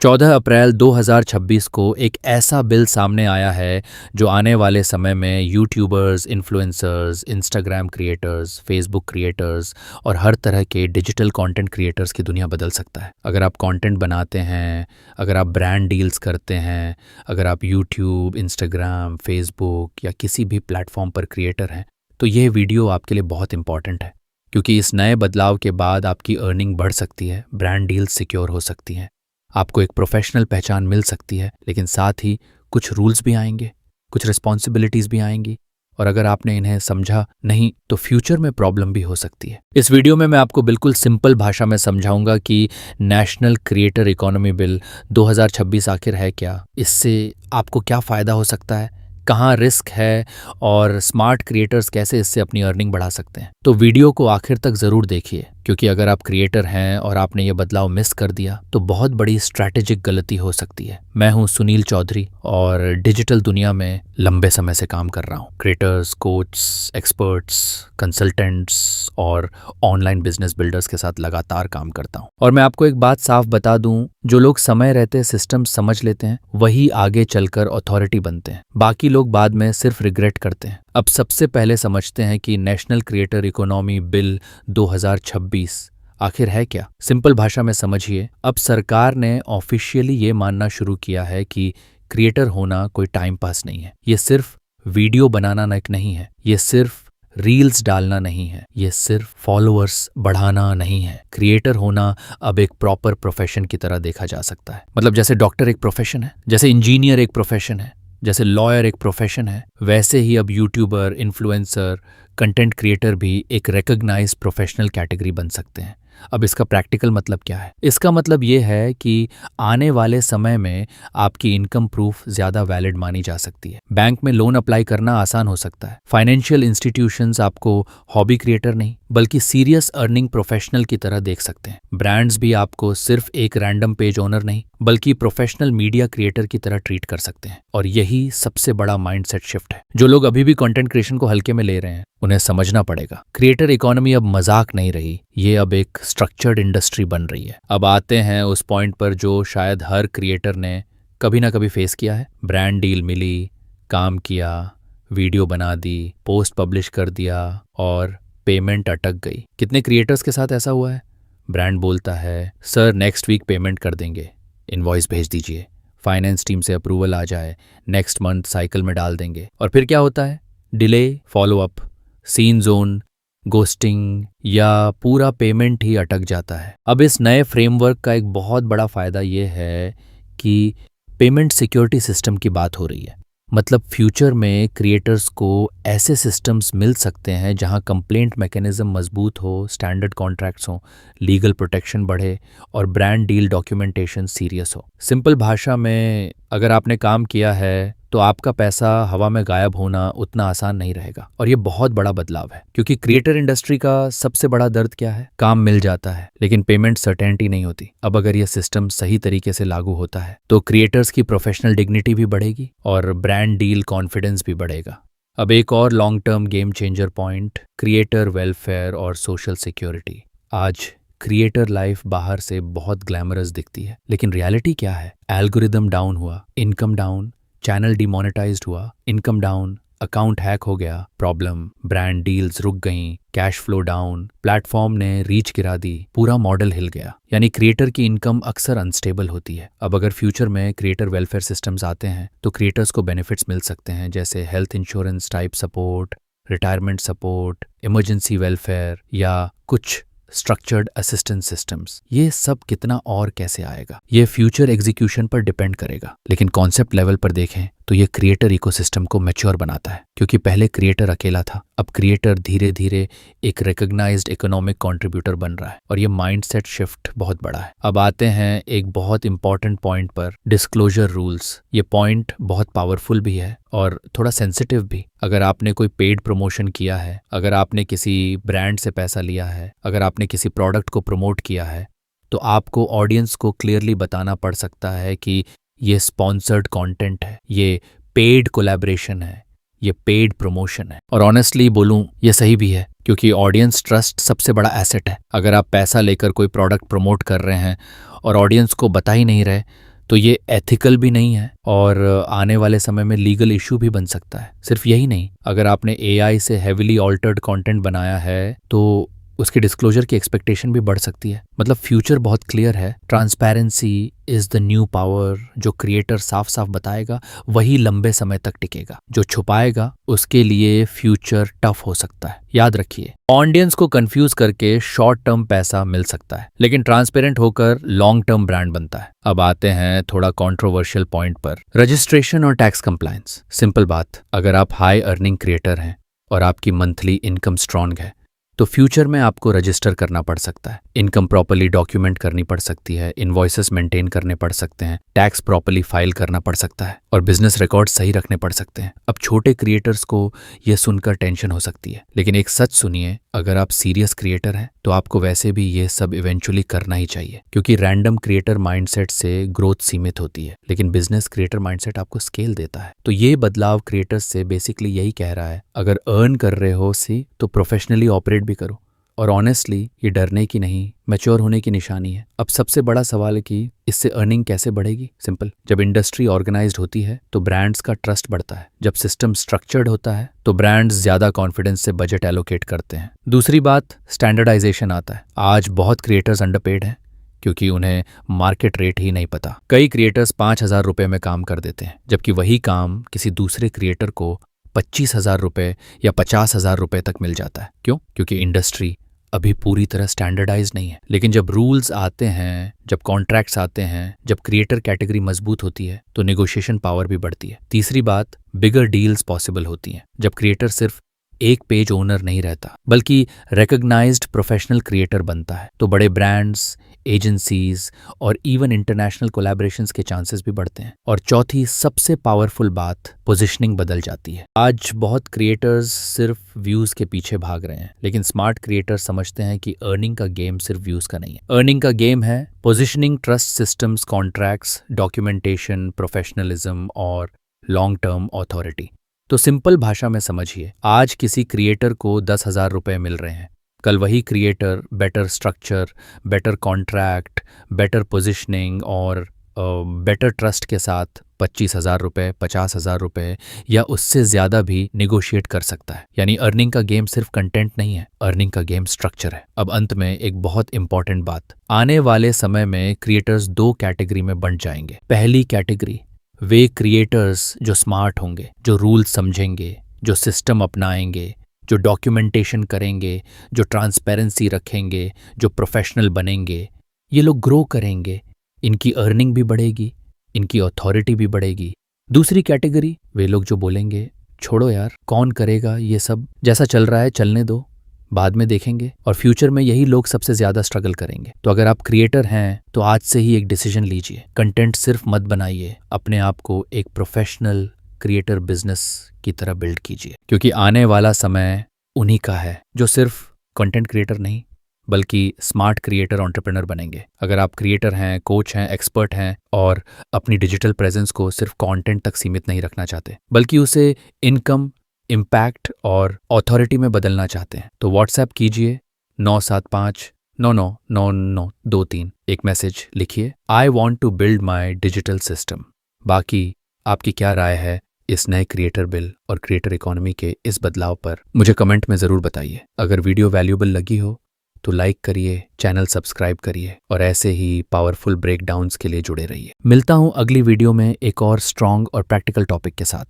14 अप्रैल 2026 को एक ऐसा बिल सामने आया है जो आने वाले समय में YouTubers, influencers, Instagram creators, Facebook creators और हर तरह के डिजिटल कंटेंट क्रिएटर्स की दुनिया बदल सकता है। अगर आप कंटेंट बनाते हैं, अगर आप ब्रांड डील्स करते हैं, अगर आप यूट्यूब, इंस्टाग्राम, फेसबुक या किसी भी प्लेटफॉर्म पर क्रिएटर हैं, तो ये वीडियो आपके लिए बहुत इंपॉर्टेंट है, क्योंकि इस नए बदलाव के बाद आपकी अर्निंग बढ़ सकती है, ब्रांड डील्स सिक्योर हो सकती हैं, आपको एक प्रोफेशनल पहचान मिल सकती है, लेकिन साथ ही कुछ रूल्स भी आएंगे, कुछ रिस्पॉन्सिबिलिटीज भी आएंगी, और अगर आपने इन्हें समझा नहीं तो फ्यूचर में प्रॉब्लम भी हो सकती है। इस वीडियो में मैं आपको बिल्कुल सिंपल भाषा में समझाऊंगा कि नेशनल क्रिएटर इकोनॉमी बिल 2026 आखिर है क्या, इससे आपको क्या फ़ायदा हो सकता है, कहाँ रिस्क है और स्मार्ट क्रिएटर्स कैसे इससे अपनी अर्निंग बढ़ा सकते हैं। तो वीडियो को आखिर तक ज़रूर देखिए, क्योंकि अगर आप क्रिएटर हैं और आपने ये बदलाव मिस कर दिया तो बहुत बड़ी स्ट्रैटेजिक गलती हो सकती है। मैं हूं सुनील चौधरी और डिजिटल दुनिया में लंबे समय से काम कर रहा हूं। क्रिएटर्स, कोच, एक्सपर्ट्स, कंसल्टेंट्स और ऑनलाइन बिजनेस बिल्डर्स के साथ लगातार काम करता हूं। और मैं आपको एक बात साफ बता दूं, जो लोग समय रहते सिस्टम समझ लेते हैं वही आगे चलकर अथॉरिटी बनते हैं, बाकी लोग बाद में सिर्फ रिग्रेट करते हैं। अब सबसे पहले समझते हैं कि नेशनल क्रिएटर इकोनॉमी बिल 2026 आखिर है क्या। सिंपल भाषा में समझिए, अब सरकार ने ऑफिशियली ये मानना शुरू किया है कि क्रिएटर होना कोई टाइम पास नहीं है, ये सिर्फ वीडियो बनाना नहीं है, ये सिर्फ रील्स डालना नहीं है, ये सिर्फ फॉलोअर्स बढ़ाना नहीं है। क्रिएटर होना अब एक प्रॉपर प्रोफेशन की तरह देखा जा सकता है। मतलब जैसे डॉक्टर एक प्रोफेशन है, जैसे इंजीनियर एक प्रोफेशन है, जैसे लॉयर एक प्रोफेशन है, वैसे ही अब यूट्यूबर, इन्फ्लुएंसर, कंटेंट क्रिएटर भी एक रिकॉग्नाइज्ड प्रोफेशनल कैटेगरी बन सकते हैं। अब इसका प्रैक्टिकल मतलब क्या है? इसका मतलब ये है कि आने वाले समय में आपकी इनकम प्रूफ ज़्यादा वैलिड मानी जा सकती है। बैंक में लोन अप्लाई करना आसान हो सकता है। फाइनेंशियल इंस्टीट्यूशंस आपको हॉबी क्रिएटर नहीं बल्कि सीरियस अर्निंग प्रोफेशनल की तरह देख सकते हैं। ब्रांड्स भी आपको सिर्फ एक रैंडम पेज ओनर नहीं बल्कि प्रोफेशनल मीडिया क्रिएटर की तरह ट्रीट कर सकते हैं। और यही सबसे बड़ा माइंडसेट शिफ्ट है। जो लोग अभी भी कंटेंट क्रिएशन को हल्के में ले रहे हैं उन्हें समझना पड़ेगा, क्रिएटर इकोनॉमी अब मजाक नहीं रही, ये अब एक स्ट्रक्चर्ड इंडस्ट्री बन रही है। अब आते हैं उस पॉइंट पर जो शायद हर क्रिएटर ने कभी ना कभी फेस किया है। ब्रांड डील मिली, काम किया, वीडियो बना दी, पोस्ट पब्लिश कर दिया और पेमेंट अटक गई। कितने क्रिएटर्स के साथ ऐसा हुआ है? ब्रांड बोलता है सर नेक्स्ट वीक पेमेंट कर देंगे, इनवॉइस भेज दीजिए, फाइनेंस टीम से अप्रूवल आ जाए, नेक्स्ट मंथ साइकिल में डाल देंगे। और फिर क्या होता है? Delay, follow up, seen zone, ghosting या पूरा पेमेंट ही अटक जाता है। अब इस नए फ्रेमवर्क का एक बहुत बड़ा फायदा ये है कि पेमेंट सिक्योरिटी सिस्टम की बात हो रही है। मतलब फ्यूचर में क्रिएटर्स को ऐसे सिस्टम्स मिल सकते हैं जहां कंप्लेंट मैकेनिज्म मजबूत हो, स्टैंडर्ड कॉन्ट्रैक्ट्स हो, लीगल प्रोटेक्शन बढ़े और ब्रांड डील डॉक्यूमेंटेशन सीरियस हो। सिंपल भाषा में अगर आपने काम किया है तो आपका पैसा हवा में गायब होना उतना आसान नहीं रहेगा। और ये बहुत बड़ा बदलाव है, क्योंकि क्रिएटर इंडस्ट्री का सबसे बड़ा दर्द क्या है? काम मिल जाता है लेकिन पेमेंट सर्टेनिटी नहीं होती। अब अगर ये सिस्टम सही तरीके से लागू होता है तो क्रिएटर्स की प्रोफेशनल डिग्निटी भी बढ़ेगी और ब्रांड डील कॉन्फिडेंस भी बढ़ेगा। अब एक और long term game changer point, creator welfare और सोशल सिक्योरिटी। आज क्रिएटर लाइफ बाहर से बहुत ग्लैमरस दिखती है, लेकिन रियलिटी क्या है? एल्गोरिदम डाउन हुआ, इनकम डाउन, चैनल डिमोनेटाइज्ड हुआ, इनकम डाउन, अकाउंट हैक हो गया, प्रॉब्लम, ब्रांड डील्स रुक गईं, कैश फ्लो डाउन, प्लेटफॉर्म ने रीच गिरा दी, पूरा मॉडल हिल गया। यानी क्रिएटर की इनकम अक्सर अनस्टेबल होती है। अब अगर फ्यूचर में क्रिएटर वेलफेयर सिस्टम्स आते हैं तो क्रिएटर्स को बेनिफिट्स मिल सकते हैं, जैसे health insurance type support, retirement support, emergency welfare या कुछ स्ट्रक्चर्ड असिस्टेंस सिस्टम्स। ये सब कितना और कैसे आएगा ये फ्यूचर एग्जीक्यूशन पर डिपेंड करेगा, लेकिन कॉन्सेप्ट लेवल पर देखें तो ये क्रिएटर इकोसिस्टम को मैच्योर बनाता है। क्योंकि पहले क्रिएटर अकेला था, अब क्रिएटर धीरे धीरे एक रिकॉग्नाइज्ड इकोनॉमिक कंट्रीब्यूटर बन रहा है और ये माइंडसेट शिफ्ट बहुत बड़ा है। अब आते हैं एक बहुत इंपॉर्टेंट पॉइंट पर, डिस्क्लोजर रूल्स। ये पॉइंट बहुत पावरफुल भी है और थोड़ा सेंसिटिव भी। अगर आपने कोई पेड प्रमोशन किया है, अगर आपने किसी ब्रांड से पैसा लिया है, अगर आपने किसी प्रोडक्ट को प्रमोट किया है, तो आपको ऑडियंस को क्लियरली बताना पड़ सकता है कि ये स्पॉन्सर्ड कंटेंट है, ये पेड कोलैबोरेशन है, ये पेड प्रमोशन है। और ऑनेस्टली बोलूं, ये सही भी है, क्योंकि ऑडियंस ट्रस्ट सबसे बड़ा एसेट है। अगर आप पैसा लेकर कोई प्रोडक्ट प्रमोट कर रहे हैं और ऑडियंस को बता ही नहीं रहे, तो ये एथिकल भी नहीं है और आने वाले समय में लीगल इशू भी बन सकता है। सिर्फ यही नहीं, अगर आपने एआई से हेविली ऑल्टर्ड कंटेंट बनाया है तो उसके डिस्क्लोजर की एक्सपेक्टेशन भी बढ़ सकती है। मतलब फ्यूचर बहुत क्लियर है। Transparency is the new power. जो क्रिएटर साफ साफ बताएगा वही लंबे समय तक टिकेगा, जो छुपाएगा उसके लिए फ्यूचर टफ हो सकता है। याद रखिए, ऑडियंस को कंफ्यूज करके शॉर्ट टर्म पैसा मिल सकता है, लेकिन ट्रांसपेरेंट होकर लॉन्ग टर्म ब्रांड बनता है। अब आते हैं थोड़ा कंट्रोवर्शियल पॉइंट पर, रजिस्ट्रेशन और टैक्स कंप्लायंस। सिंपल बात, अगर आप हाई अर्निंग क्रिएटर हैं और आपकी मंथली इनकम स्ट्रांग है तो फ्यूचर में आपको रजिस्टर करना पड़ सकता है। इनकम प्रॉपर्ली डॉक्यूमेंट करनी पड़ सकती है, इनवॉइसेस मेंटेन करने पड़ सकते हैं, टैक्स प्रॉपर्ली फाइल करना पड़ सकता है और बिजनेस रिकॉर्ड सही रखने पड़ सकते हैं। अब छोटे क्रिएटर्स को यह सुनकर टेंशन हो सकती है, लेकिन एक सच सुनिए, अगर आप सीरियस क्रिएटर हैं तो आपको वैसे भी ये सब इवेंचुअली करना ही चाहिए, क्योंकि रैंडम क्रिएटर माइंडसेट से ग्रोथ सीमित होती है, लेकिन बिजनेस क्रिएटर माइंडसेट आपको स्केल देता है। तो ये बदलाव क्रिएटर्स से बेसिकली यही कह रहा है, अगर अर्न कर रहे हो तो प्रोफेशनली ऑपरेट भी करो। और ऑनेस्टली ये डरने की नहीं, मैच्योर होने की निशानी है। अब सबसे बड़ा सवाल है कि इससे अर्निंग कैसे बढ़ेगी। सिंपल, जब इंडस्ट्री ऑर्गेनाइज्ड होती है तो ब्रांड्स का ट्रस्ट बढ़ता है। जब सिस्टम स्ट्रक्चर्ड होता है तो ब्रांड्स ज्यादा कॉन्फिडेंस से बजट एलोकेट करते हैं। दूसरी बात, स्टैंडर्डाइजेशन आता है। आज बहुत क्रिएटर्स अंडरपेड हैं क्योंकि उन्हें मार्केट रेट ही नहीं पता। कई क्रिएटर्स 5,000 रुपये में काम कर देते हैं, जबकि वही काम किसी दूसरे क्रिएटर को 25,000 रुपये या 50,000 रुपये तक मिल जाता है। क्यों? क्योंकि इंडस्ट्री अभी पूरी तरह स्टैंडर्डाइज नहीं है। लेकिन जब रूल्स आते हैं, जब कॉन्ट्रैक्ट्स आते हैं, जब क्रिएटर कैटेगरी मजबूत होती है तो नेगोशिएशन पावर भी बढ़ती है। तीसरी बात, बिगर डील्स पॉसिबल होती हैं। जब क्रिएटर सिर्फ एक पेज ओनर नहीं रहता बल्कि रिकॉग्नाइज्ड प्रोफेशनल क्रिएटर बनता है, तो बड़े ब्रांड्स, एजेंसीज और इवन इंटरनेशनल कोलैबोरेशंस के चांसेस भी बढ़ते हैं। और चौथी सबसे पावरफुल बात, पोजीशनिंग बदल जाती है। आज बहुत क्रिएटर्स सिर्फ व्यूज के पीछे भाग रहे हैं, लेकिन स्मार्ट क्रिएटर्स समझते हैं कि अर्निंग का गेम सिर्फ व्यूज का नहीं है। अर्निंग का गेम है positioning, trust systems, contracts, documentation, professionalism और लॉन्ग टर्म अथॉरिटी। तो सिंपल भाषा में समझिए, आज किसी क्रिएटर को 10,000 रुपये मिल रहे हैं, कल वही creator better structure, better contract, better positioning और बेटर ट्रस्ट के साथ 25,000 रुपये, 50,000 रुपये या उससे ज़्यादा भी निगोशिएट कर सकता है। यानी अर्निंग का गेम सिर्फ कंटेंट नहीं है, अर्निंग का गेम स्ट्रक्चर है। अब अंत में एक बहुत इंपॉर्टेंट बात, आने वाले समय में क्रिएटर्स 2 कैटेगरी में बंट जाएंगे। पहली कैटेगरी वे क्रिएटर्स जो स्मार्ट होंगे, जो रूल समझेंगे, जो सिस्टम अपनाएंगे, जो डॉक्यूमेंटेशन करेंगे, जो ट्रांसपेरेंसी रखेंगे, जो प्रोफेशनल बनेंगे। ये लोग ग्रो करेंगे, इनकी अर्निंग भी बढ़ेगी, इनकी अथॉरिटी भी बढ़ेगी। दूसरी कैटेगरी, वे लोग जो बोलेंगे छोड़ो यार, कौन करेगा ये सब, जैसा चल रहा है चलने दो, बाद में देखेंगे। और फ्यूचर में यही लोग सबसे ज्यादा स्ट्रगल करेंगे। तो अगर आप क्रिएटर हैं तो आज से ही एक डिसीजन लीजिए, कंटेंट सिर्फ मत बनाइए, अपने आप को एक प्रोफेशनल क्रिएटर बिजनेस की तरह बिल्ड कीजिए, क्योंकि आने वाला समय उन्हीं का है जो सिर्फ कंटेंट क्रिएटर नहीं बल्कि स्मार्ट क्रिएटर एंटरप्रेन्योर बनेंगे। अगर आप क्रिएटर हैं, कोच हैं, एक्सपर्ट हैं और अपनी डिजिटल प्रेजेंस को सिर्फ कंटेंट तक सीमित नहीं रखना चाहते बल्कि उसे इनकम, इम्पैक्ट और अथॉरिटी में बदलना चाहते हैं, तो व्हाट्सएप कीजिए 975999923, एक मैसेज लिखिए, I want to build my digital system. बाकी आपकी क्या राय है इस नए क्रिएटर बिल और क्रिएटर इकोनॉमी के इस बदलाव पर मुझे कमेंट में ज़रूर बताइए। अगर वीडियो वैल्यूएबल लगी हो तो लाइक करिए, चैनल सब्सक्राइब करिए और ऐसे ही पावरफुल ब्रेकडाउन्स के लिए जुड़े रहिए। मिलता हूँ अगली वीडियो में एक और स्ट्रॉन्ग और प्रैक्टिकल टॉपिक के साथ।